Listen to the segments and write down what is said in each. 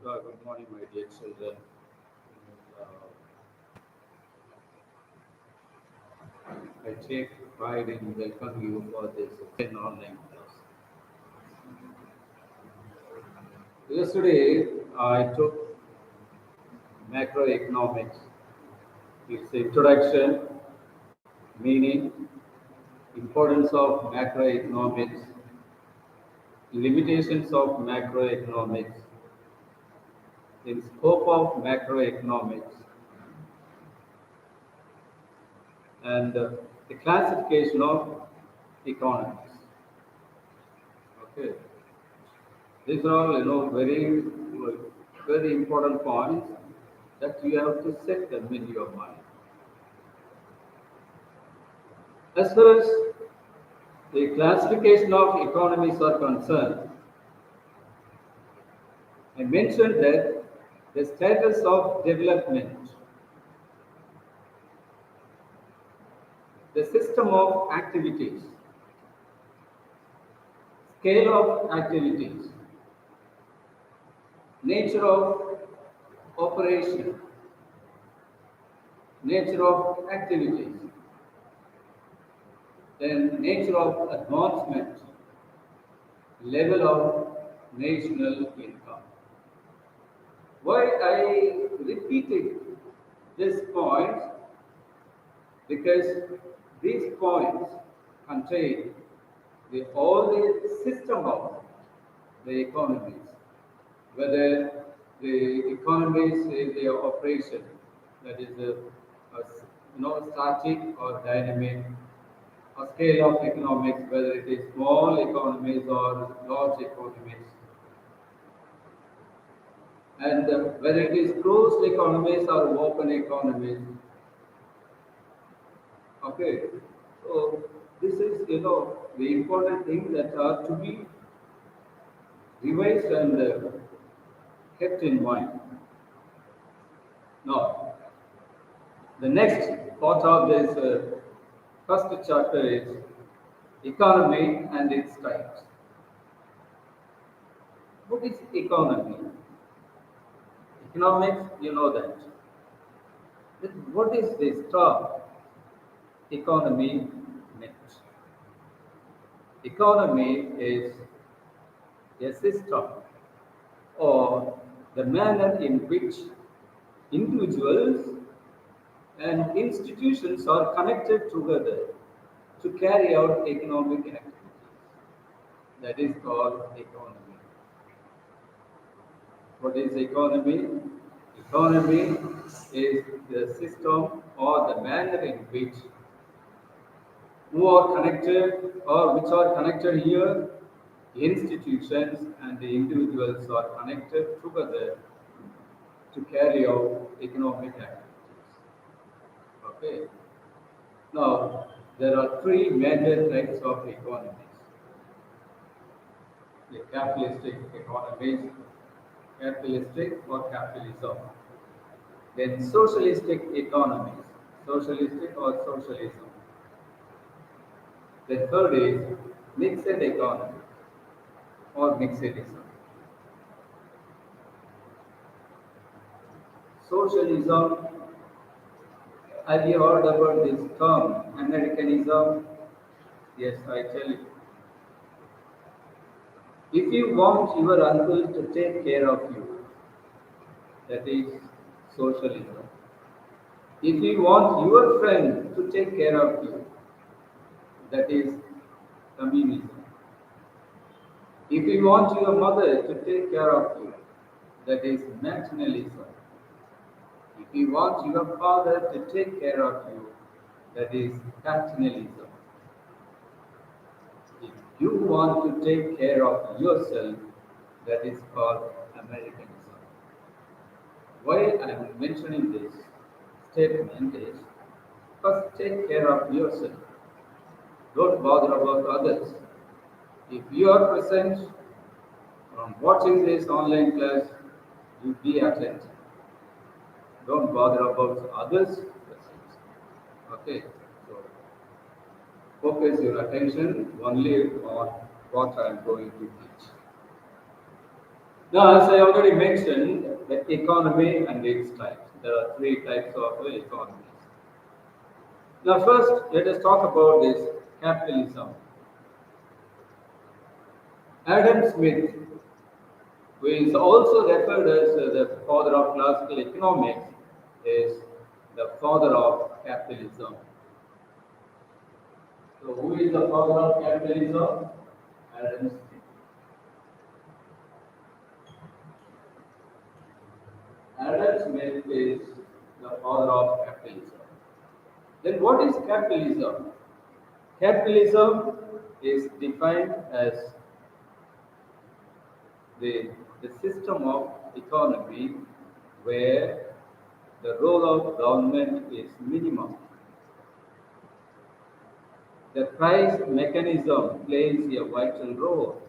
Good morning, my dear children. Uh, I take pride in welcoming you for this 10 online class. Yesterday, I took macroeconomics, its introduction, meaning, importance of macroeconomics, limitations of macroeconomics, in scope of macroeconomics, and the classification of economies. Okay. These are all, very important points that you have to set them in your mind. As far as the classification of economies are concerned, I mentioned that the status of development, the system of activities, scale of activities, nature of operation, nature of activities, then nature of advancement, level of national income. Why I repeated this point? Because these points contain all the system of the economies, whether the economies in their operation, that is static or dynamic, a scale of economics, whether it is small economies or large economies, and whether it is closed economies or open economies. Okay, so this is the important thing that are to be revised and kept in mind. Now, the next part of this first chapter is economy and its types. What is economy? Economics, you know that. But what is this term economy meant? Economy is a system or the manner in which individuals and institutions are connected together to carry out economic activities. That is called economy. What is economy? Economy is the system or the manner in which who are connected or which are connected here, institutions and the individuals are connected together to carry out economic activities. Okay. Now, there are three major types of economies: the capitalistic economies, capitalistic or capitalism, then socialistic economies, socialistic or socialism. The third is mixed economy or mixedism. Socialism, have you heard about this term, Americanism? Yes, I tell you. If you want your uncle to take care of you, that is socialism. If you want your friend to take care of you, that is communism. If you want your mother to take care of you, that is nationalism. If you want your father to take care of you, that is paternalism. If you want to take care of yourself, that is called Americanism. Why I am mentioning this statement is first take care of yourself. Don't bother about others. If you are present from watching this online class, you be attentive. Don't bother about others' presence. Okay, so focus your attention only on what I am going to teach. Now, as I already mentioned, the economy and its types. There are three types of economies. Now, first, let us talk about this capitalism. Adam Smith, who is also referred as the father of classical economics, is the father of capitalism. So, who is the father of capitalism? Adam Smith. Adam Smith is the father of capitalism. Then, what is capitalism? Capitalism is defined as the, the system of economy where the role of government is minimum. The price mechanism plays a vital role.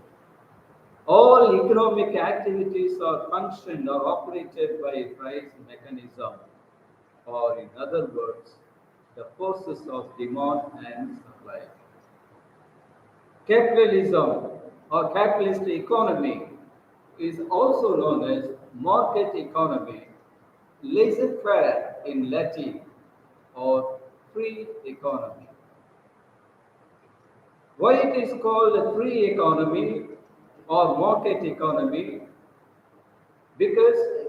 All economic activities are functioned or operated by a price mechanism, or in other words, the forces of demand and supply. Capitalism or capitalist economy is also known as market economy, laissez-faire in Latin, or free economy. Why it is called a free economy or market economy? Because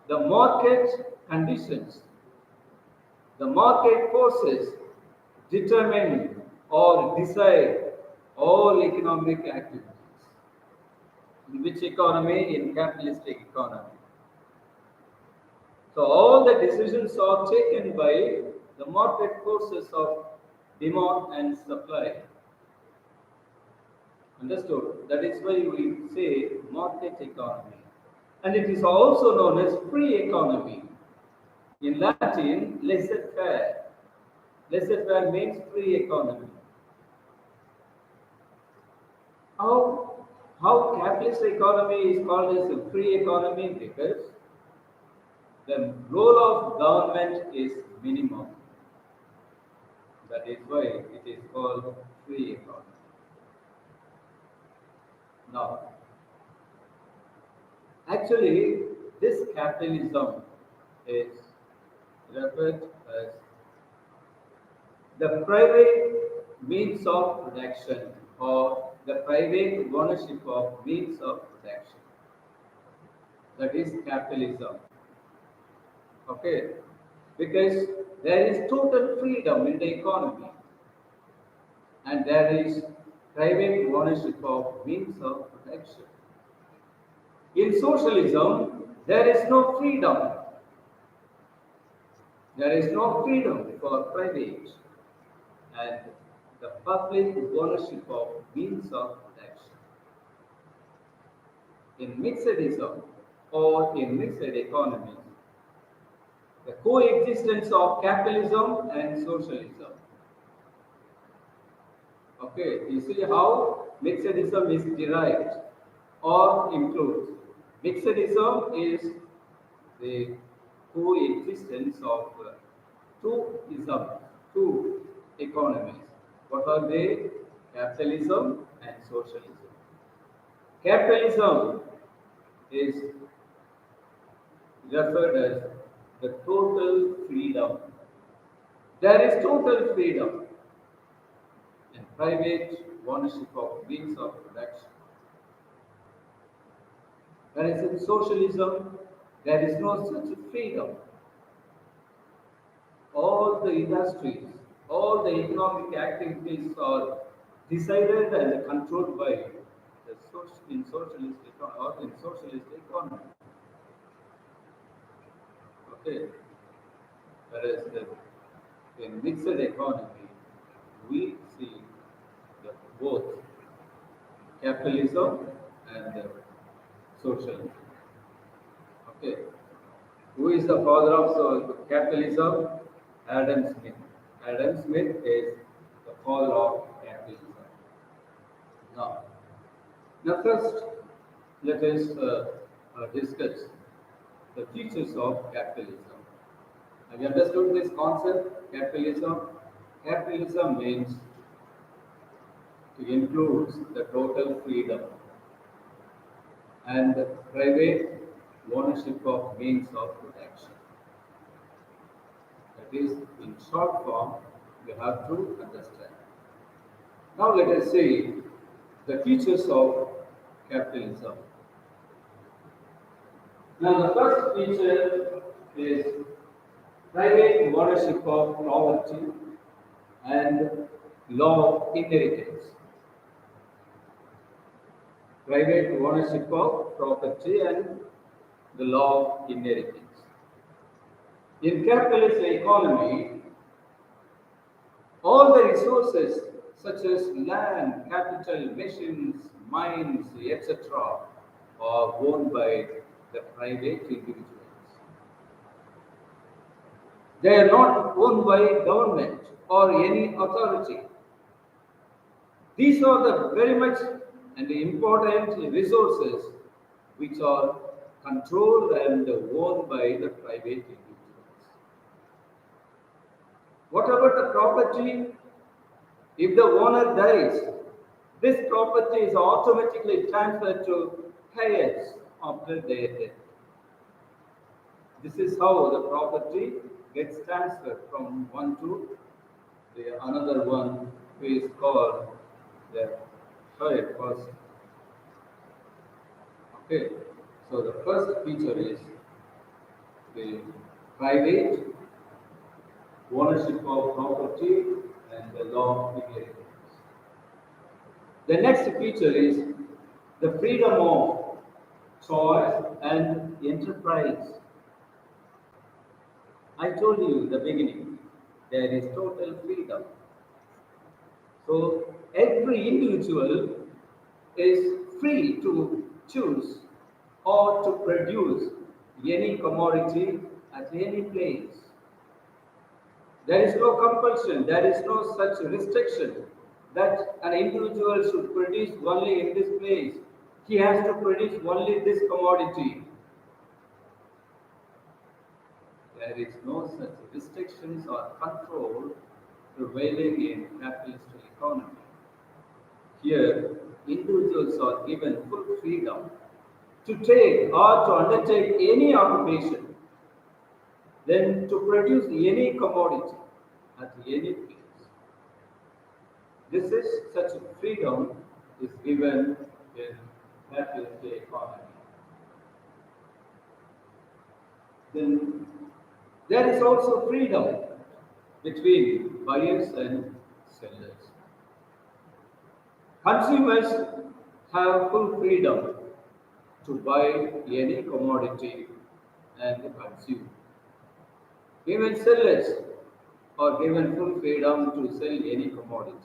the market conditions, the market forces determine or decide all economic activities. In which economy? In capitalistic economy. So all the decisions are taken by the market forces of demand and supply. Understood? That is why we say market economy. And it is also known as free economy. In Latin, laissez-faire. Laissez-faire means free economy. How, how capitalist economy is called as a free economy? Because the role of government is minimum. That is why it is called free economy. Now, actually, this capitalism is referred as the private means of production or the private ownership of means of production. That is capitalism. Okay? Because there is total freedom in the economy and there is private ownership of means of production. In socialism, there is no freedom. There is no freedom for private and the public ownership of means of production. In mixedism or in mixed economies, the coexistence of capitalism and socialism. Okay, you see how mixedism is derived or includes. Mixedism is the coexistence of two isms, two economies. What are they? Capitalism and socialism. Capitalism is referred as the total freedom. There is total freedom and private ownership of means of production. Whereas in socialism, there is no such freedom. All the industries, all the economic activities are decided and controlled by the in socialist or in socialist economy. Okay, whereas in mixed economy, we see the both capitalism and socialism. Okay, who is the father of capitalism? Adam Smith. Adam Smith is the father of capitalism. Now, now first, let us discuss the features of capitalism. Have you understood this concept? Capitalism. Capitalism means it includes the total freedom. and private ownership of means of production. That is, in short form, you have to understand. Now let us see the features of capitalism. Now the first feature is private ownership of property and law of inheritance. Private ownership of property and the law of inheritance. In capitalist economy, all the resources such as land, capital, machines, mines, etc., are owned by the private individuals. They are not owned by government or any authority. These are the very much and important resources which are controlled and owned by the private individuals. What about the property? If the owner dies, this property is automatically transferred to heirs after their death. This is how the property gets transferred from one to the another one, who is called the third person. Okay, so the first feature is the private ownership of property and the law of inheritance. The next feature is the freedom of choice and enterprise. I told you in the beginning, there is total freedom. So every individual is free to choose or to produce any commodity at any place. There is no compulsion, there is no such restriction that an individual should produce only in this place. He has to produce only this commodity. There is no such restrictions or control prevailing in capitalist economy. Here, individuals are given full freedom to take or to undertake any occupation, then to produce any commodity at any place. This is such freedom is given in capitalist economy. Then there is also freedom between buyers and sellers. Consumers have full freedom to buy any commodity and consume. Even sellers are given full freedom to sell any commodity.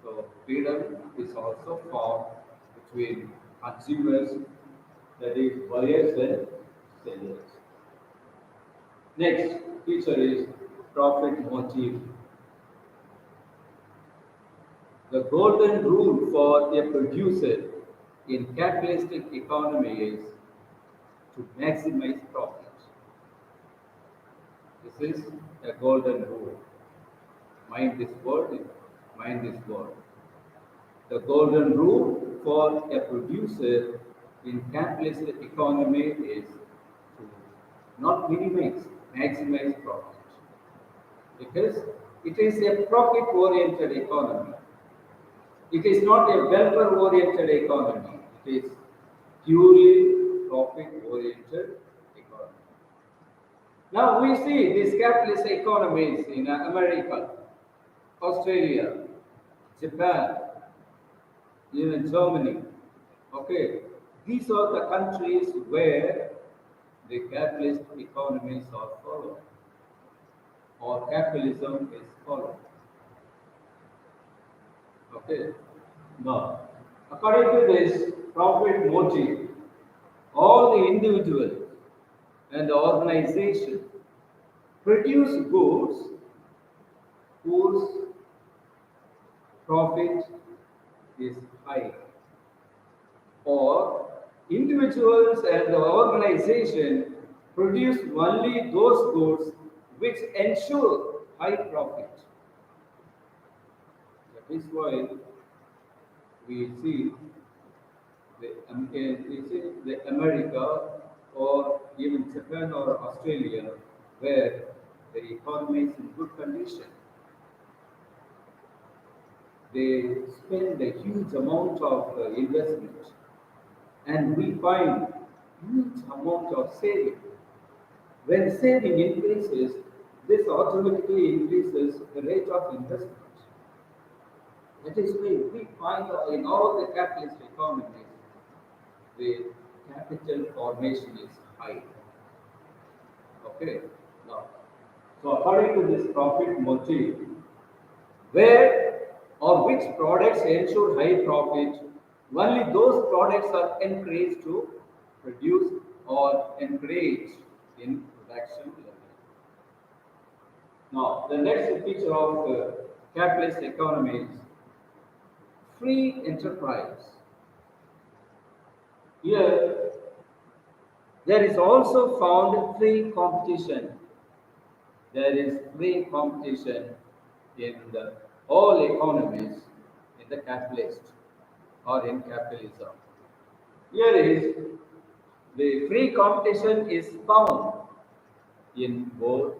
So freedom is also found between consumers, that is buyers and sellers. Next feature is profit motive. The golden rule for a producer in capitalistic economy is to maximize profit. This is a golden rule. Mind this word, mind this word. The golden rule for a producer in capitalist economy is to not minimize, maximize profit. Because it is a profit-oriented economy. It is not a welfare-oriented economy. It is purely profit-oriented economy. Now we see these capitalist economies in America, Australia, Japan, even Germany. Okay, these are the countries where the capitalist economies are followed, or capitalism is followed. Okay, now according to this profit motive, all the individuals and the organization produce goods whose profit is high, or individuals and the organization produce only those goods which ensure high profit. That is why we see is it the America or even Japan or Australia where the economy is in good condition, they spend a huge amount of investment, and we find huge amount of saving. When saving increases, this automatically increases the rate of investment. That is why we find that in all the capitalist economies, the capital formation is high. Okay. Now, so according to this profit motive, where or which products ensure high profit, only those products are encouraged to produce or encouraged in production level. Now, the next feature of capitalist economy is free enterprise. Here, there is also found free competition. There is free competition in the all economies in the capitalist or in capitalism. Here is the free competition is found in both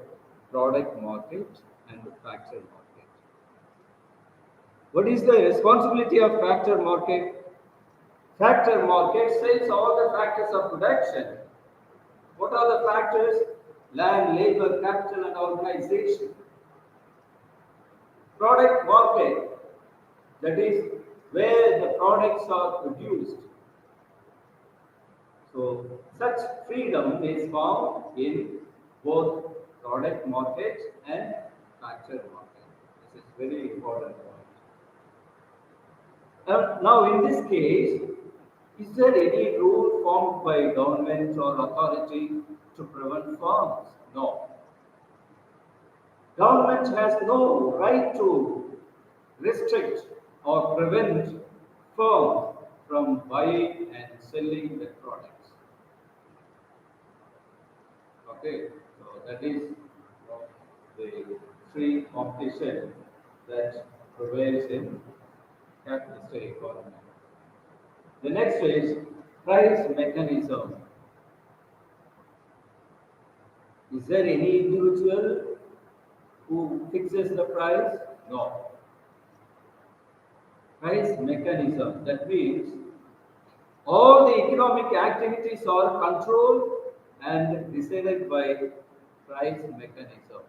product market and the factor market. What is the responsibility of factor market? Factor market sells all the factors of production. What are the factors? Land, labor, capital, and organization. Product market, that is where the products are produced. So, such freedom is found in both product market and factor market. This is very important point. Now, in this case, is there any rule formed by government or authority to prevent farms? No. Government has no right to restrict or prevent firms from buying and selling their products. Okay, so that is the free competition that prevails in capitalist economy. The next is price mechanism. Is there any individual who fixes the price? No. Price mechanism. That means all the economic activities are controlled and decided by price mechanism.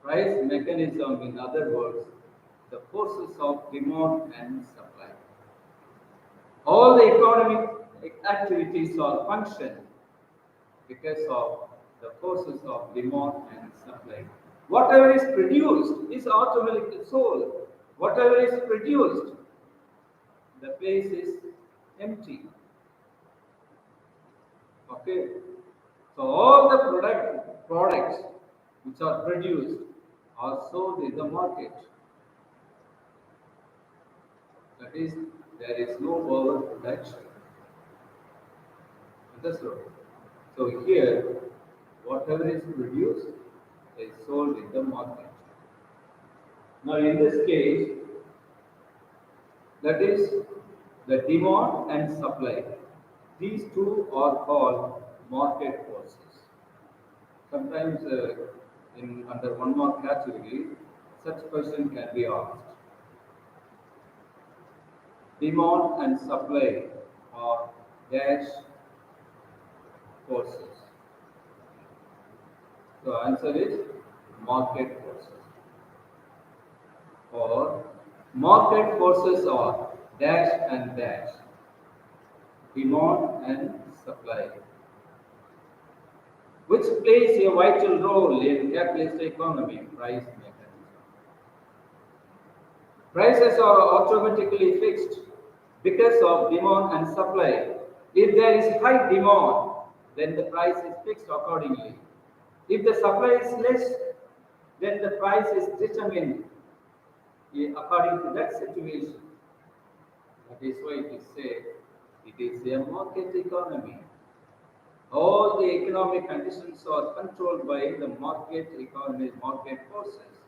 Price mechanism, in other words, the forces of demand and supply. All the economic activities are functioned because of the forces of demand and supply. Whatever is produced is automatically sold. Whatever is produced, the place is empty. Okay. So all the products which are produced are sold in the market. That is, there is no overproduction. Understood? So here, whatever is produced is sold in the market. Now, in this case, that is the demand and supply. These two are called market forces. Sometimes, in under one more category, such question can be asked. Demand and supply are dash forces. So answer is market forces. Or market forces are dash and dash, demand and supply, which plays a vital role in capitalist economy price mechanism. Prices are automatically fixed because of demand and supply. If there is high demand, then the price is fixed accordingly. If the supply is less, then the price is determined according to that situation. That is why it is said it is a market economy. All the economic conditions are controlled by the market economy, market forces.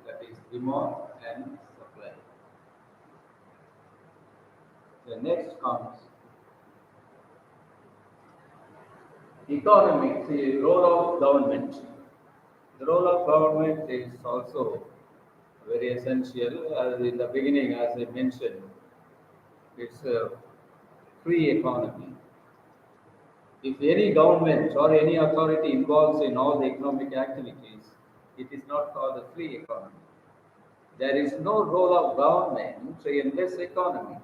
That is demand and supply. The next comes economics, the role of government. The role of government is also very essential. As in the beginning, as I mentioned, it's a free economy. If any government or any authority involves in all the economic activities, it is not called a free economy. There is no role of government in this economy.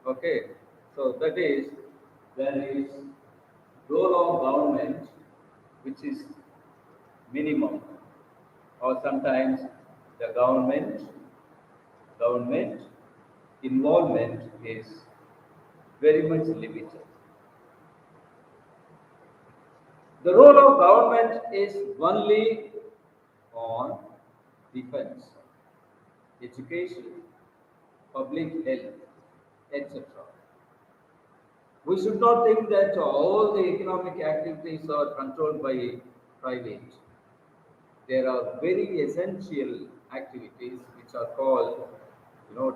Okay, so that is there is role of government which is minimum, or sometimes the government involvement is very much limited. The role of government is only on defense, education, public health, etc. We should not think that all the economic activities are controlled by private. There are very essential activities which are called,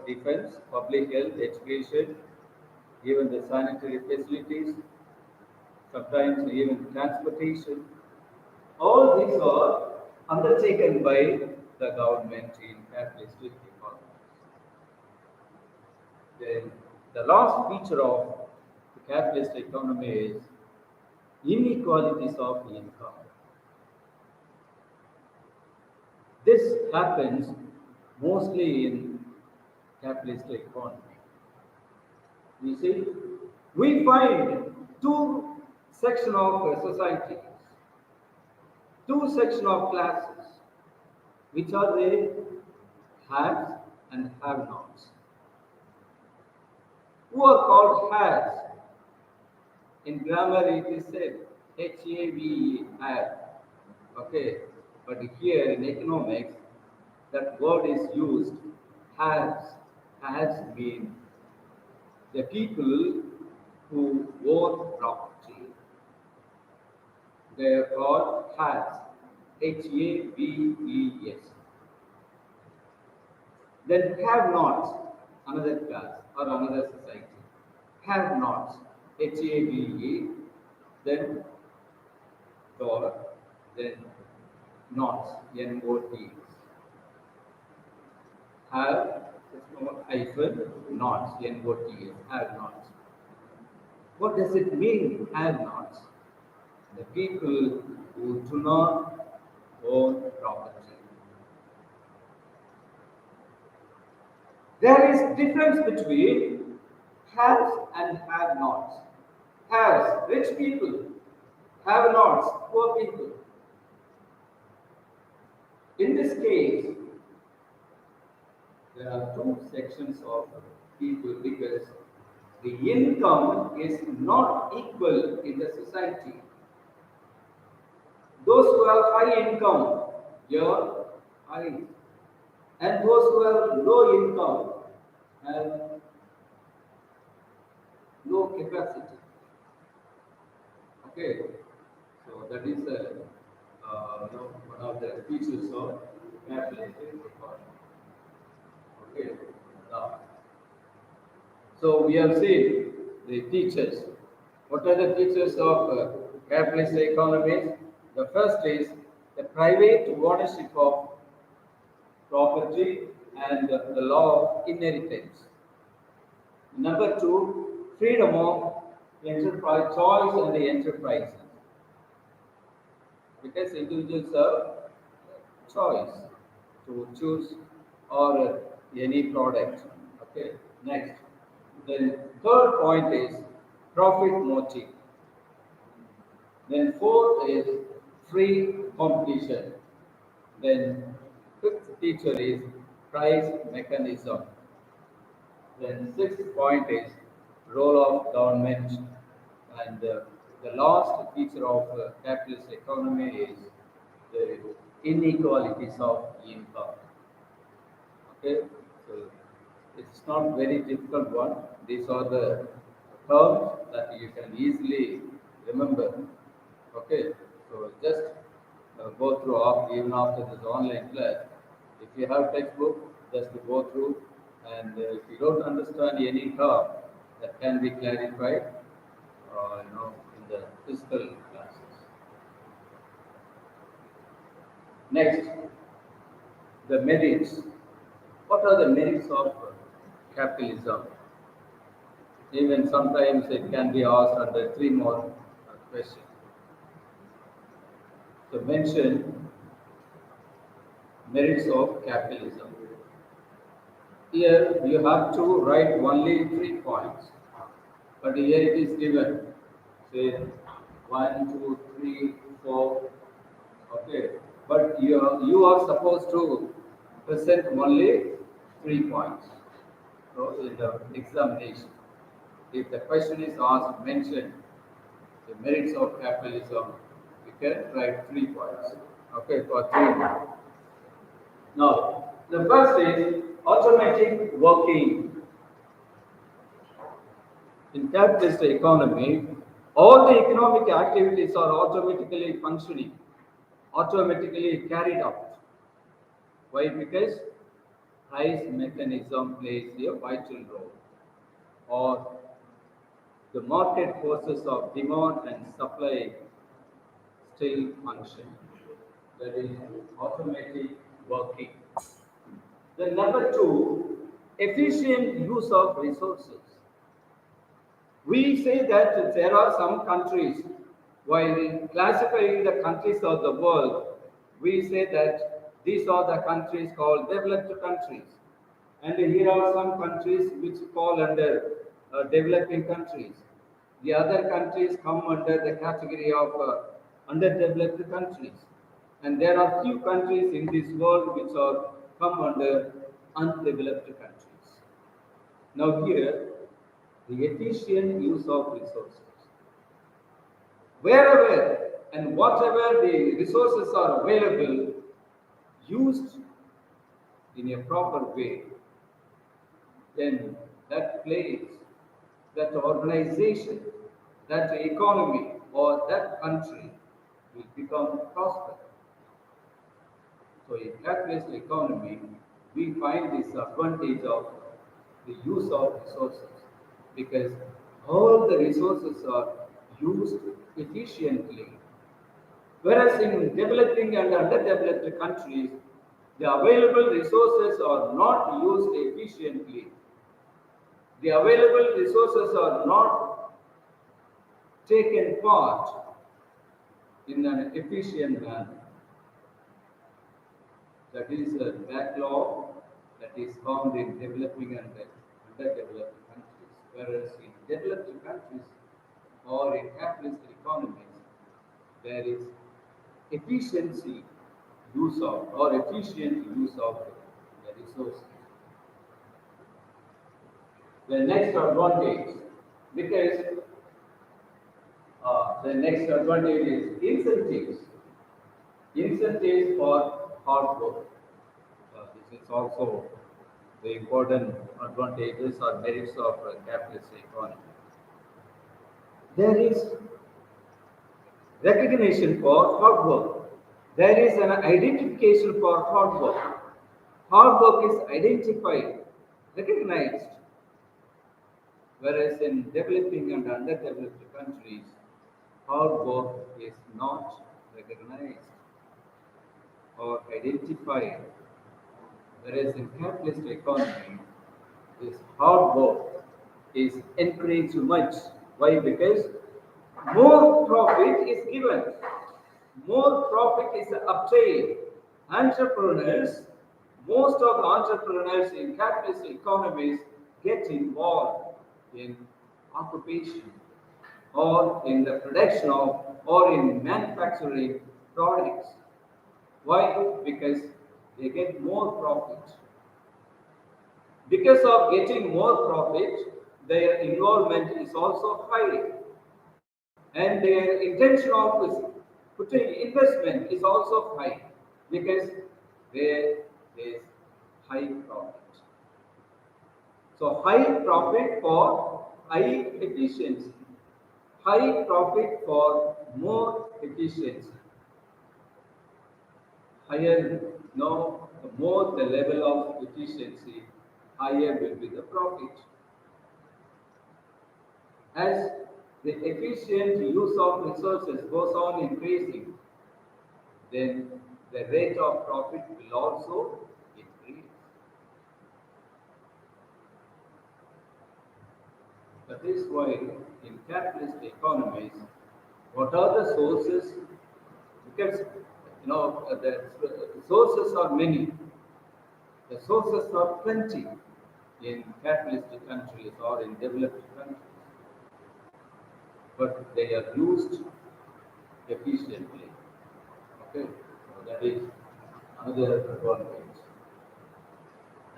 defense, public health, education, even the sanitary facilities, sometimes even transportation. All these are undertaken by the government in capitalistic economies. Then the last feature of the capitalist economy is inequalities of income. This happens mostly in capitalist economy. You see, we find two section of societies, two section of classes, which are the haves and have-nots. Who are called haves? In grammar, it is said H-A-V-E, have. Okay, but here in economics, that word is used. Has. Has mean the people who own property. They are called has. Haves. Then have nots, another class or another society. Have nots, HAVE, then dot, then nots, NOTs. Have hyphen nots, NOTs, have nots. What does it mean, have nots? The people who do not own property. There is difference between haves and have nots. Haves, rich people. Have nots, poor people. In this case, there are two sections of people because the income is not equal in the society. Those who have high income earn high, and those who have low income have low capacity. Okay, so that is one of the features of capitalism economy. Okay, now, so we have seen the features. What are the features of capitalist economies? The first is the private ownership of property and the law of inheritance. Number two, freedom of enterprise choice and the enterprises. Because individuals have choice to choose or any product. Okay. Next, the third point is profit motive. Then fourth is free competition. Then fifth feature is price mechanism. Then sixth point is role of government, and the last feature of capitalist economy is the inequalities of income. Okay, so it's not very difficult one. These are the terms that you can easily remember. Okay, so just go through even after this online class. If you have textbook, just to go through, and if you don't understand any term, that can be clarified, in the physical classes. Next, the merits. What are the merits of capitalism? Even sometimes it can be asked under three more questions. So mention merits of capitalism. Here you have to write only 3 points, but here it is given. Say one, two, three, four. Okay, but you are supposed to present only 3 points. So in the examination, if the question is asked, mention the merits of capitalism, you can write 3 points. Okay, for 3. Now, the first is automatic working. In capitalist economy, all the economic activities are automatically functioning, automatically carried out. Why? Because price mechanism plays a vital role, or the market forces of demand and supply still function. That is automatic working. Then number two, efficient use of resources. We say that there are some countries, while classifying the countries of the world, we say that these are the countries called developed countries. And here are some countries which fall under developing countries. The other countries come under the category of underdeveloped countries. And there are few countries in this world which are come under undeveloped countries. Now here, the efficient use of resources. Wherever and whatever the resources are available, used in a proper way, then that place, that organization, that economy, or that country will become prosperous. So in capitalist economy, we find this advantage of the use of resources because all the resources are used efficiently. Whereas in developing and underdeveloped countries, the available resources are not used efficiently. The available resources are not taken part in an efficient manner. That is a backlog that is found in developing and underdeveloped countries. Whereas in developed countries or in capitalist economies, there is efficiency use of or efficient use of the resources. The next advantage, because the next advantage is incentives. Incentives for hard work. This is also the important advantages or merits of capitalist economy. There is recognition for hard work. There is an identification for hard work. Hard work is identified, recognized, whereas in developing and underdeveloped countries, hard work is not recognized or identified, whereas in capitalist economy, this hard work is encouraged much. Why? Because more profit is given, more profit is obtained. Entrepreneurs, most of the entrepreneurs in capitalist economies get involved in occupation or in the production of or in manufacturing products. Why? Because they get more profit. Because of getting more profit, their involvement is also high, and their intention of putting investment is also high because there is high profit. So high profit for high efficiency, high profit for more efficiency. Higher, no, the more the level of efficiency, higher will be the profit. As the efficient use of resources goes on increasing, then the rate of profit will also increase. That is why in capitalist economies, what are the sources? Because the sources are many, the sources are plenty in capitalist countries or in developed countries, but they are used efficiently. Okay, so that is another advantage.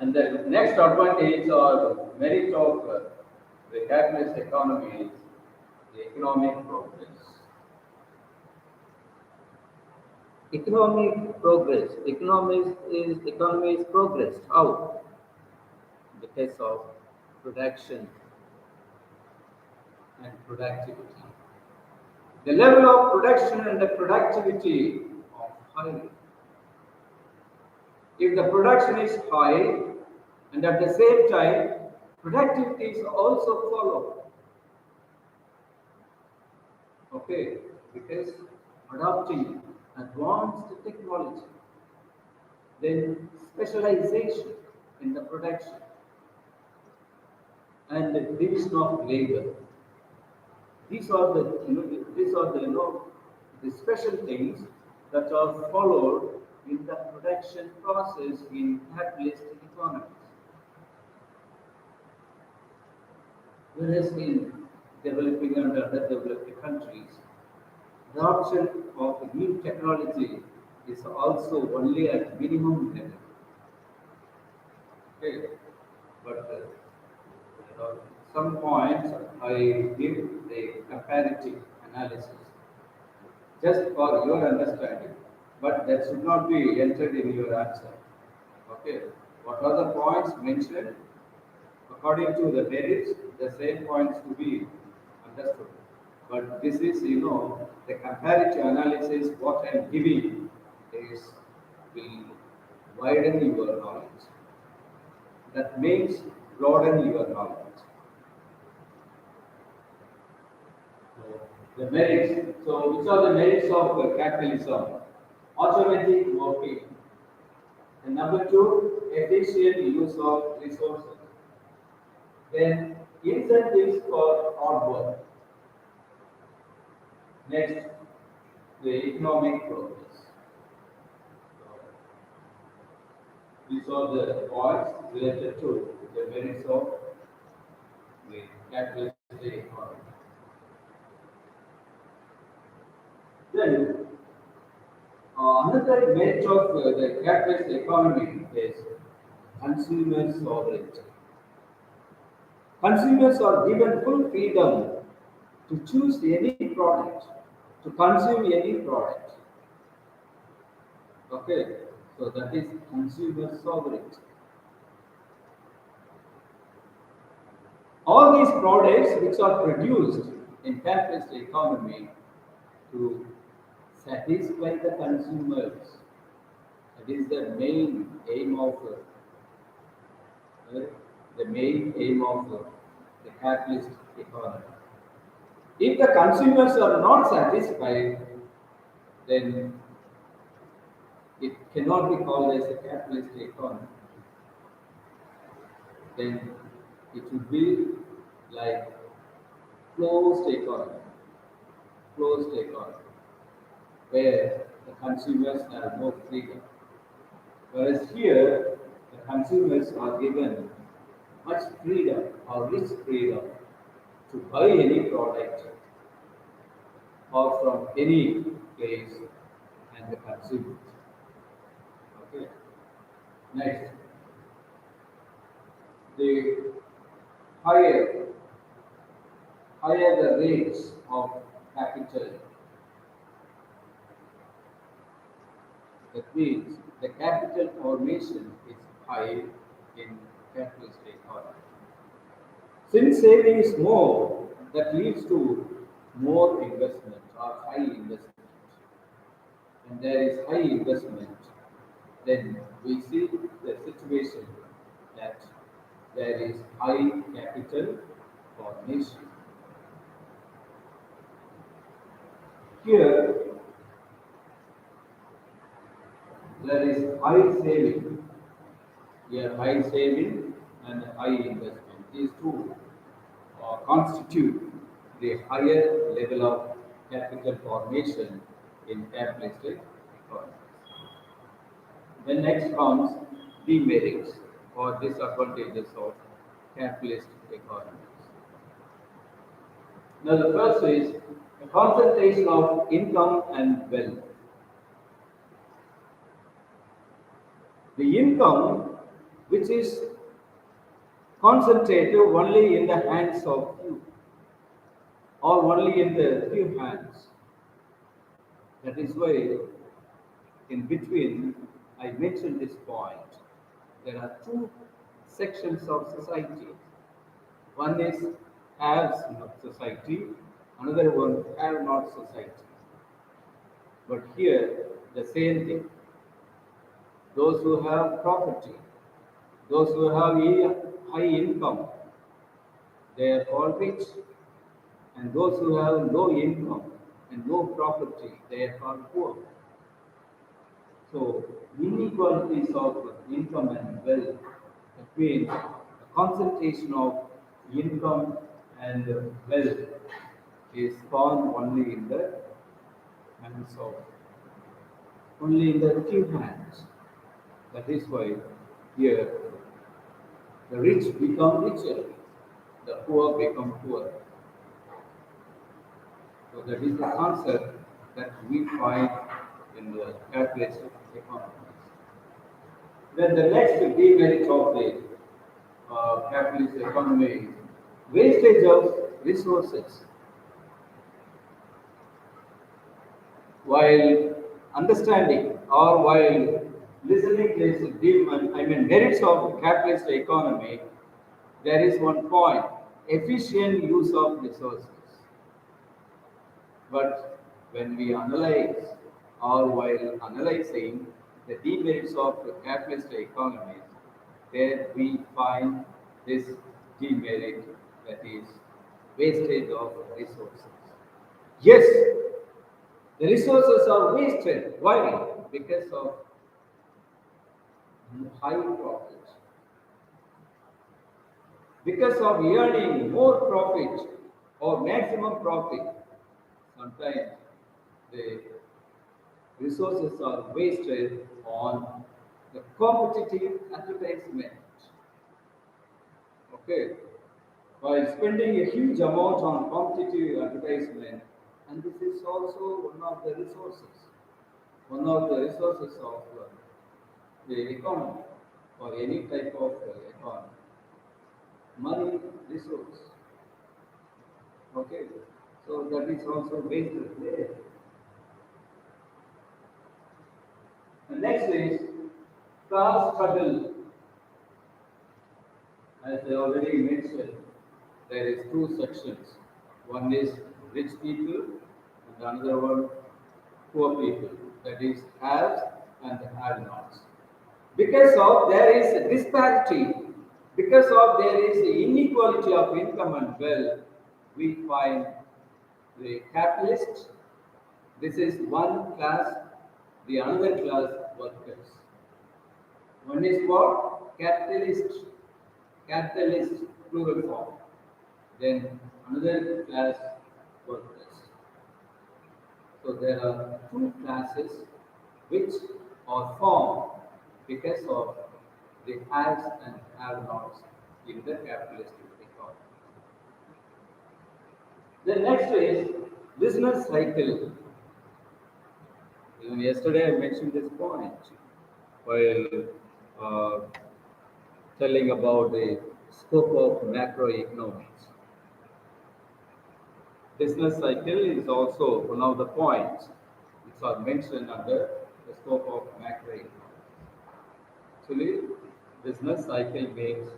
And the next advantage or merit of the capitalist economy is the economic progress. Economic progress. Economy is progressed. How? Because of production and productivity. The level of production and the productivity of high. If the production is high and at the same time productivity is also follow. Okay, because adopting advanced technology, then specialization in the production and the division of labor. These are the these are the the special things that are followed in the production process in capitalist economies. Whereas in developing and underdeveloped countries, adoption of new technology is also only at minimum level. Okay, but some points I give the comparative analysis just for your understanding, but that should not be entered in your answer. Okay, what are the points mentioned? According to the merits, the same points to be understood. But this is, the comparative analysis, what I am giving is will widen your knowledge. That means broaden your knowledge. So, the merits. So, which are the merits of capitalism? Automatic working. And number two, efficient use of resources. Then incentives for hard work. Next, the economic progress. So, these are the points related to the merits of the capitalist economy. Then, another merit of the capitalist economy is consumer sovereignty. Consumers are given full freedom to choose any product, to consume any product. Okay, so that is consumer sovereignty. All these products which are produced in capitalist economy to satisfy the consumers. That is uh, the main aim of the capitalist economy. If the consumers are not satisfied, then it cannot be called as a capitalist economy. Then it would be like closed economy, closed economy, where the consumers have no freedom. Whereas here, the consumers are given much freedom or rich freedom to buy any product or from any place and consume it. Okay. Next, the higher higher the rates of capital, that means the capital formation is high in capitalist economy. Since saving is more, that leads to more investment or high investment. When there is high investment, then we see the situation that there is high capital formation. Here, there is high saving. Here, high saving and high investment. These two constitute the higher level of capital formation in capitalistic economies. Then next comes demerits or disadvantages of capitalist economies. Now the first is a concentration of income and wealth. The income which is concentrated only in the hands of few or only in the few hands. That is why in between I mentioned this point. There are two sections of society. One is haves not society, another one have not society. But here the same thing. Those who have property, those who have high income, they are called rich, and those who have low income and low property, they are called poor. So inequalities of income and wealth between the concentration of income and wealth is found hands of only in the few hands. That is why here the rich become richer, the poor become poorer. So that is the concept that we find in the capitalist economies. Then the next demerit of the capitalist economy is wastage of resources. While understanding or while listening this merits of capitalist economy, there is one point: efficient use of resources. But when we analyze or while analyzing the demerits of the capitalist economies, there we find this demerit, that is wastage of resources. Yes, the resources are wasted. Why? Because of high profit. Because of earning more profit or maximum profit, sometimes the resources are wasted on the competitive advertisement. Okay, by spending a huge amount on competitive advertisement, and this is also one of the resources of the economy or any type of economy, money resource. Okay, so that is also wasted there. The next is class struggle. As I already mentioned, there is two sections. One is rich people, and another one poor people. That is haves and have-nots. Because of there is a disparity, because of there is inequality of income and wealth, we find the capitalist. This is one class, the another class workers. One is what? Capitalist plural form. Then another class workers. So there are two classes which are formed because of the haves and have-nots in the capitalist economy. The next is business cycle. Even yesterday I mentioned this point while uh, telling about the scope of macroeconomics. Business cycle is also one of the points which are mentioned under the scope of macroeconomics. Actually, business cycle means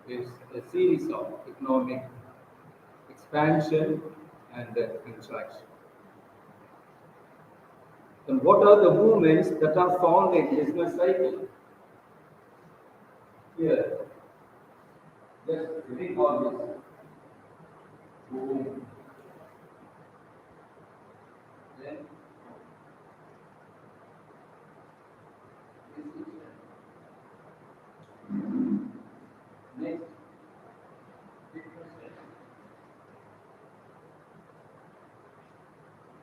is a series of economic expansion and contraction. Then what are the movements that are found in business cycle? Here, just reading all this boom,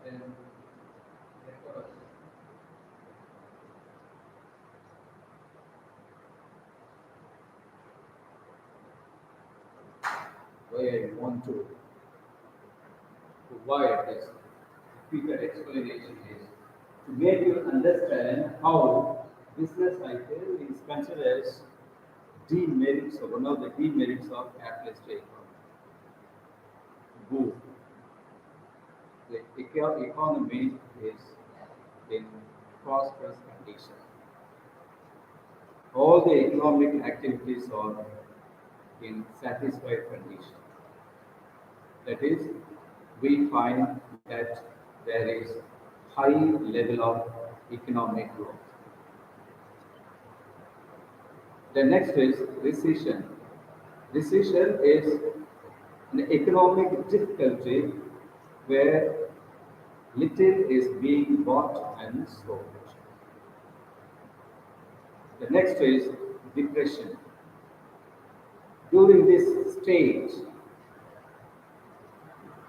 then recovers. Why I want to provide this quicker explanation is to make you understand how business cycle is considered as demerits or one of the demerits of capitalist economy. Boom. The economy is in prosperous condition. All the economic activities are in satisfied condition. That is, we find that there is high level of economic growth. The next is recession. Recession is an economic difficulty where little is being bought and sold. The next is depression. During this stage,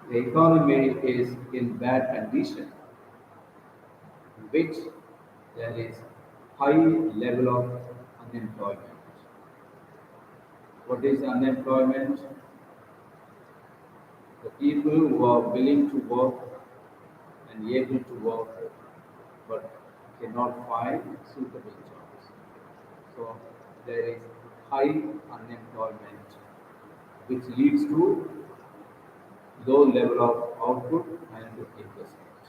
the economy is in bad condition, in which there is high level of unemployment. What is unemployment? The people who are willing to work and able to work but cannot find suitable jobs. So there is high unemployment which leads to low level of output and investment.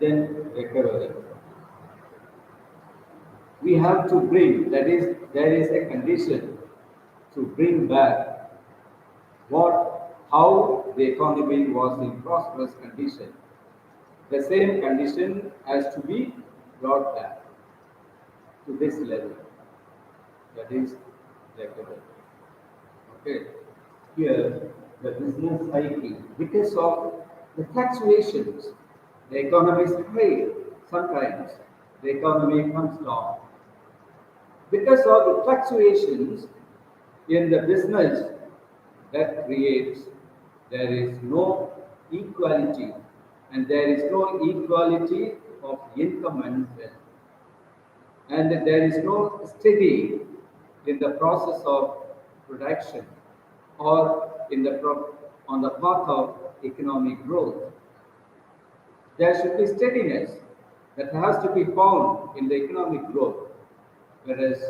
Then recovery. We have to bring, that is, there is a condition to bring back how the economy was in prosperous condition. The same condition has to be brought back to this level. That is recovery. Okay. Here, the business cycle, because of the fluctuations, the economy is high. Sometimes the economy comes down. Because of the fluctuations in the business, that creates there is no equality, and there is no equality of income and wealth, and there is no steady in the process of production or on the path of economic growth. There should be steadiness that has to be found in the economic growth, whereas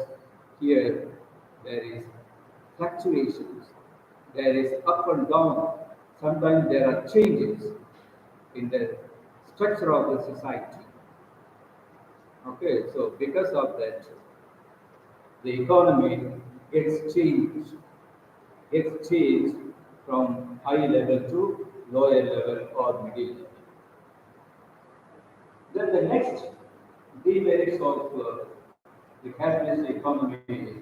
here there is fluctuations, there is up and down. Sometimes there are changes in the structure of the society. Okay, so because of that, the economy gets changed, gets changed from high level to lower level or middle level. Then the next demerits of the capitalist economy is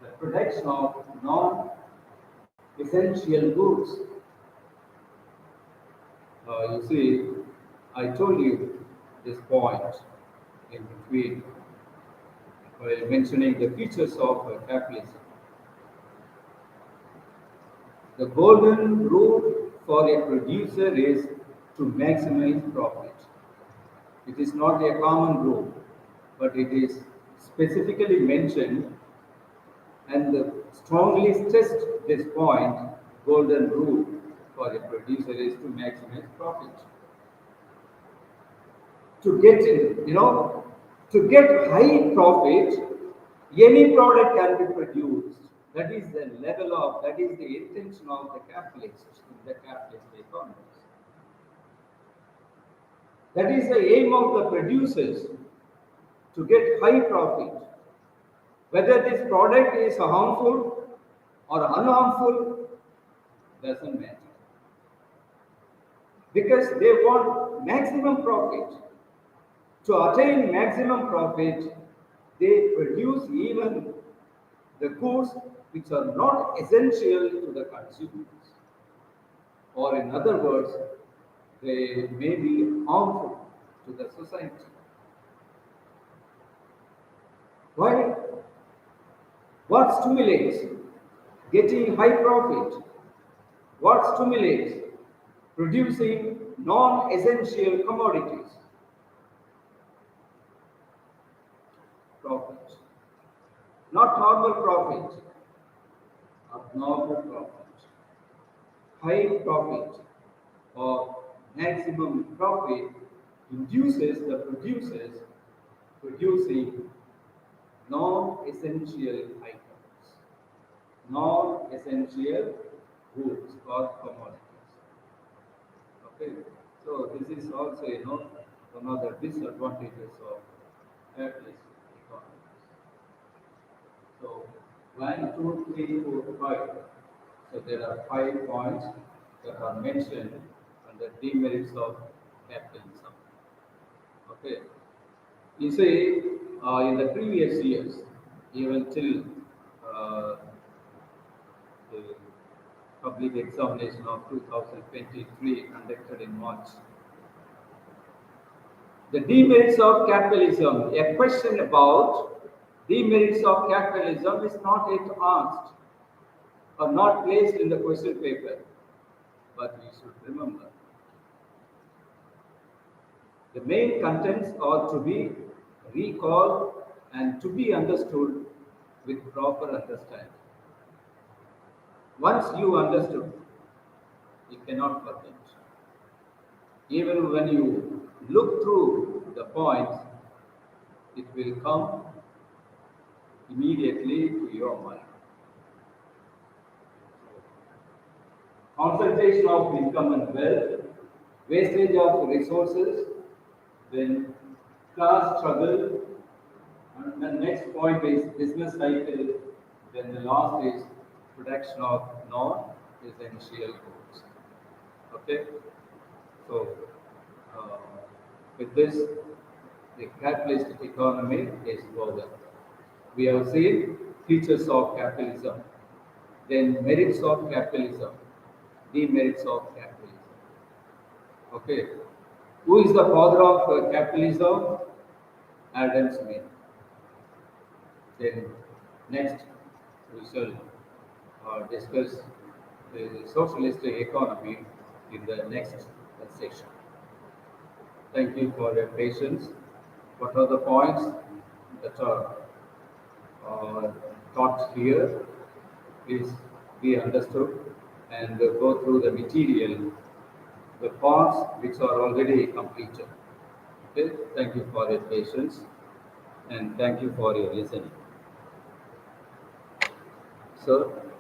the production of non-essential goods. You see, I told you this point in between while mentioning the features of capitalism. The golden rule for a producer is to maximize profit. It is not a common rule, but it is specifically mentioned and strongly stressed this point. Golden rule for a producer is to maximize profit. To get to get high profit, any product can be produced. That is the level of, that is the intention of the capitalists in the capitalist economies. That is the aim of the producers, to get high profit. Whether this product is harmful or unharmful doesn't matter. Because they want maximum profit. To attain maximum profit, they produce even the goods which are not essential to the consumers. Or in other words, they may be harmful to the society. Why? What stimulates getting high profit. What stimulates? Producing non-essential commodities. Profit. Not normal profit, abnormal profit. High profit or maximum profit induces the producers producing non-essential items, non-essential goods or commodities. Okay, so this is also one of the disadvantages of capitalist economies. So 1, 2, 3, 4, 5. So there are 5 points that are mentioned under demerits of capitalism. Okay, you see, in the previous years, even till uh, the public examination of 2023 conducted in March, the demerits of capitalism, a question about demerits of capitalism is not yet asked or not placed in the question paper. But we should remember the main contents are to be recalled and to be understood with proper understanding. Once you understood, you cannot forget. Even when you look through the points, it will come immediately to your mind. Concentration of income and wealth, wastage of resources, then class struggle, and the next point is business cycle, then the last is production of non-essential goods. Okay, so uh, with this, the capitalist economy is over. We have seen features of capitalism, then merits of capitalism, demerits of capitalism. Okay, who is the father of capitalism? Adam Smith. Then next we shall discuss the socialist economy in the next section. Thank you for your patience. What are the points that are uh, taught here? Please be understood and go through the material, the parts which are already completed. Okay, thank you for your patience and thank you for your listening. Sir.